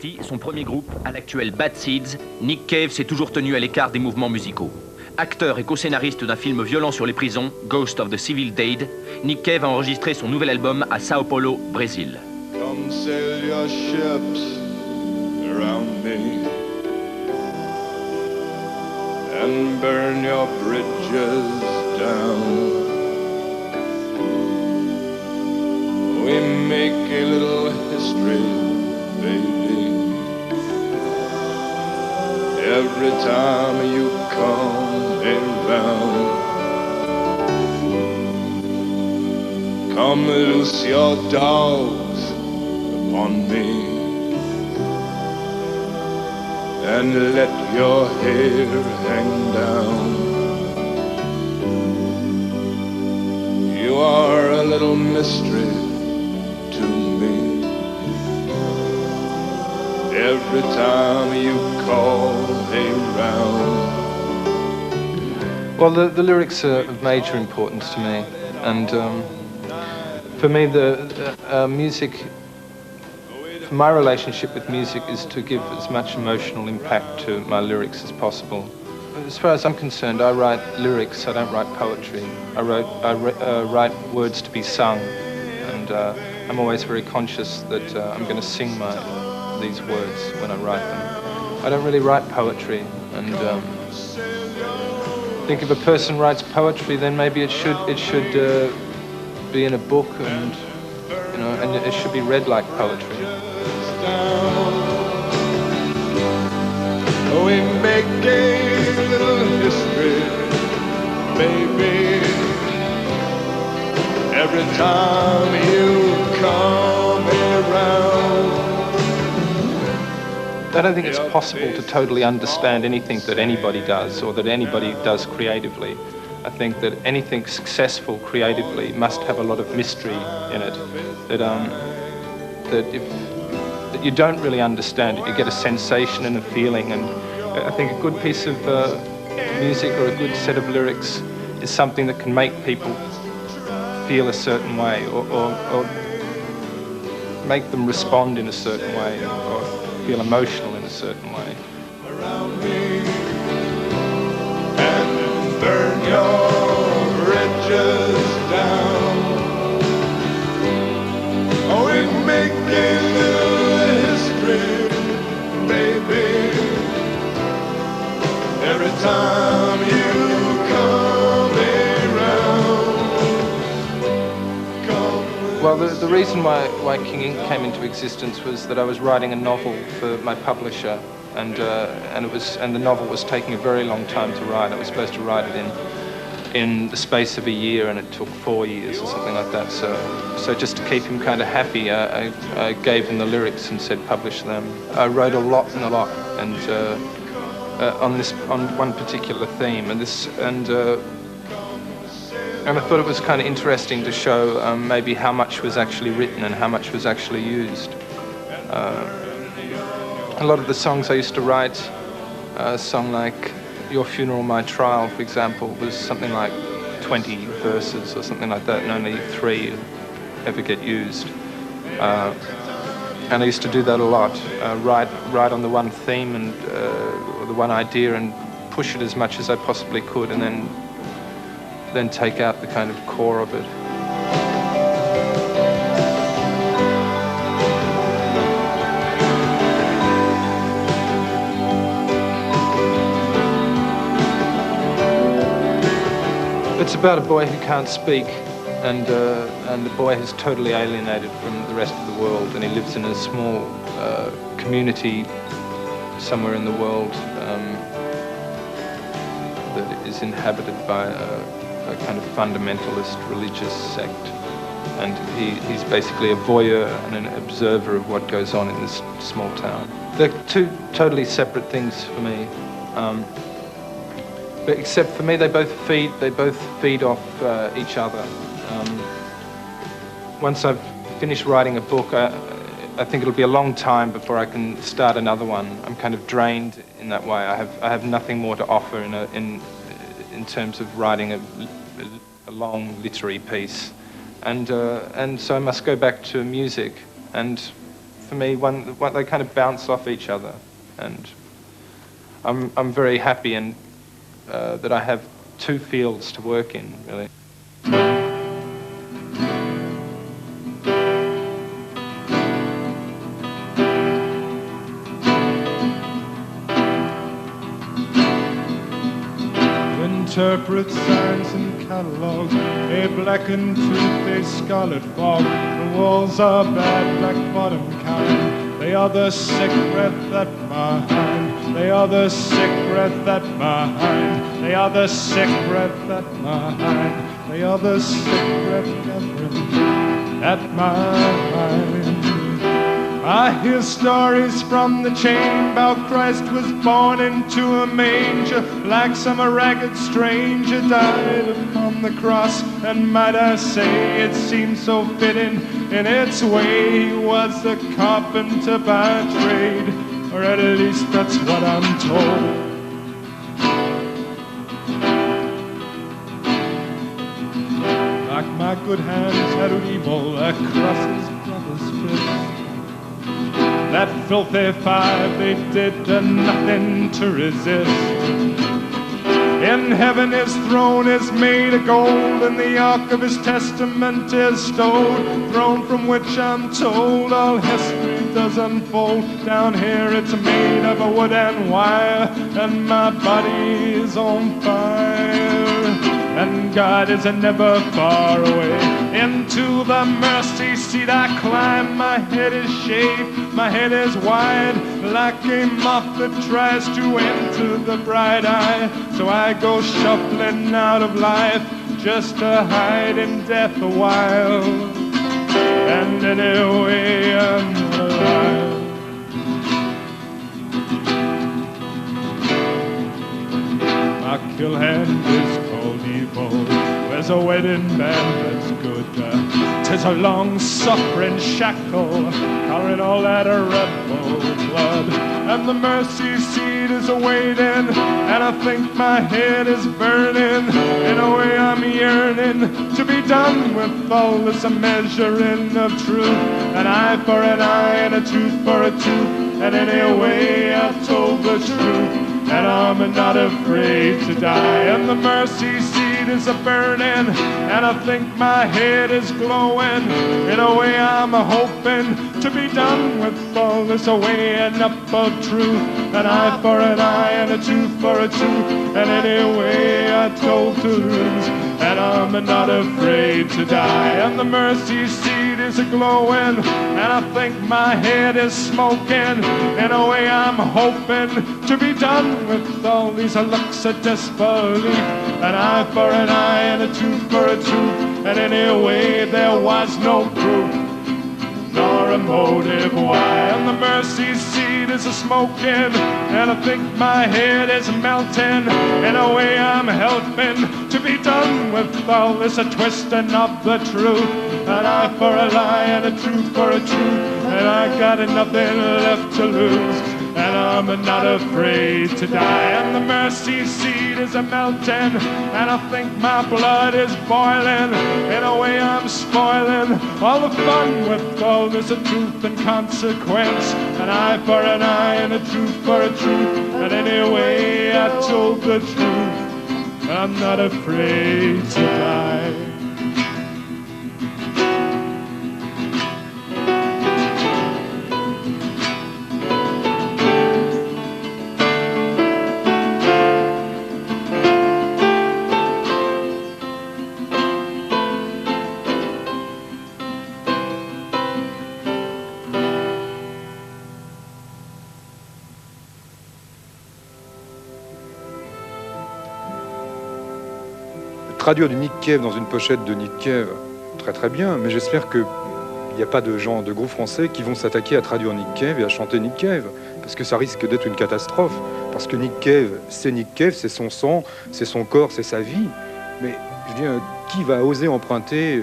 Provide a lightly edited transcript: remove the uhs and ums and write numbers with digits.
parti, son premier groupe, à l'actuel Bad Seeds, Nick Cave s'est toujours tenu à l'écart des mouvements musicaux. Acteur et co-scénariste d'un film violent sur les prisons, Ghost of the Civil Dead, Nick Cave a enregistré son nouvel album à Sao Paulo, Brésil. Come sail your ships around me and burn your bridges down. We make a little history, baby, every time you come around. Come loose your dogs upon me and let your hair hang down. You are a little mystery to me. Every time you call around. Well, the lyrics are of major importance to me, and for me, the music, my relationship with music is to give as much emotional impact to my lyrics as possible. As far as I'm concerned, I write lyrics, I don't write poetry. I write words to be sung, and I'm always very conscious that I'm going to sing these words when I write them. I don't really write poetry, and I think if a person writes poetry, then maybe it should be in a book, and and it should be read like poetry. We make a little history, baby, every time you come around. I don't think it's possible to totally understand anything that anybody does or that anybody does creatively. I think that anything successful creatively must have a lot of mystery in it. That you don't really understand it. You get a sensation and a feeling, and I think a good piece of music or a good set of lyrics is something that can make people feel a certain way, or make them respond in a certain way, or feel emotional in a certain way. Around me and burn your bridges down. Oh, we make a little history, baby, every time you come around. Well, the reason why King Ink came into existence was that I was writing a novel for my publisher, and the novel was taking a very long time to write. I was supposed to write it in the space of a year, and it took 4 years or something like that. So just to keep him kind of happy, I gave him the lyrics and said publish them. I wrote a lot, and on one particular theme, and I thought it was kind of interesting to show maybe how much was actually written and how much was actually used. A lot of the songs I used to write, a song like Your Funeral, My Trial, for example, was something like 20 verses or something like that, and only 3 ever get used. And I used to do that a lot, write on the one theme and or the one idea and push it as much as I possibly could, and then take out the kind of core of it. It's about a boy who can't speak, and the boy is totally alienated from the rest of the world, and he lives in a small community somewhere in the world that is inhabited by a kind of fundamentalist religious sect, and he's basically a voyeur and an observer of what goes on in this small town. They're two totally separate things for me, but except for me, they both feed off each other. Once I've finished writing a book, I think it'll be a long time before I can start another one. I'm kind of drained in that way. I have nothing more to offer in terms of writing a long literary piece, and so I must go back to music. And for me, they kind of bounce off each other, and I'm very happy and that I have two fields to work in, really. Interpret signs and catalogs, a blackened tooth, a scarlet fog. The walls are bad, black bottom kind. They are the sick breath at my hind. They are the sick breath at my hind. They are the sick breath at my hind. They are the sick breath, Catherine, at my hind. I hear stories from the chamber how Christ was born into a manger, like some ragged stranger died upon the cross. And might I say, it seems so fitting in its way. He was a carpenter by trade, or at least that's what I'm told. Like my good hands had evil across his brother's fist. That filthy five, they did nothing to resist. In heaven his throne is made of gold, and the ark of his testament is stowed. Throne from which I'm told all history does unfold. Down here it's made of a wood and wire, and my body is on fire. And God is never far away. Into the mercy seat I climb. My head is shaved, my head is wide, like a moth that tries to enter the bright eye. So I go shuffling out of life, just to hide in death a while. And anyway, I'm not alive. My kill hand is called evil. There's a wedding band that's good. 'Tis a long-suffering shackle, covering all that rebel blood. And the mercy seat is awaiting, and I think my head is burning. In a way I'm yearning to be done with all this measuring of truth. An eye for an eye and a tooth for a tooth. And anyway I've told the truth, and I'm not afraid to die. And the mercy seat is a burning, and I think my head is glowing. In a way I'm hoping to be done with all this weighing up of truth. An eye for an eye and a tooth for a tooth. And anyway I told to lose, and I'm not afraid to die. And the mercy seat is a glowing, and I think my head is smoking. In a way I'm hoping to be done with all these looks of disbelief. An eye for an eye and a tooth for a tooth. And anyway there was no proof, nor a motive why. And the mercy seat is a smoking, and I think my head is melting. In a way I'm helping to be done with all this twisting of the truth. An eye for a lie and a tooth for a truth. And I got nothing left to lose, and I'm not afraid to die. And the mercy seat is a melting, and I think my blood is boiling. In a way I'm spoiling all the fun with all this truth and consequence. An eye for an eye and a tooth for a truth. And anyway I told the truth, I'm not afraid to die. Traduire du Nick Cave dans une pochette de Nick Cave, très très bien, mais j'espère qu'il n'y a pas de gens, de groupes français qui vont s'attaquer à traduire Nick Cave et à chanter Nick Cave, parce que ça risque d'être une catastrophe, parce que Nick Cave, c'est son sang, c'est son corps, c'est sa vie, mais je veux dire, qui va oser emprunter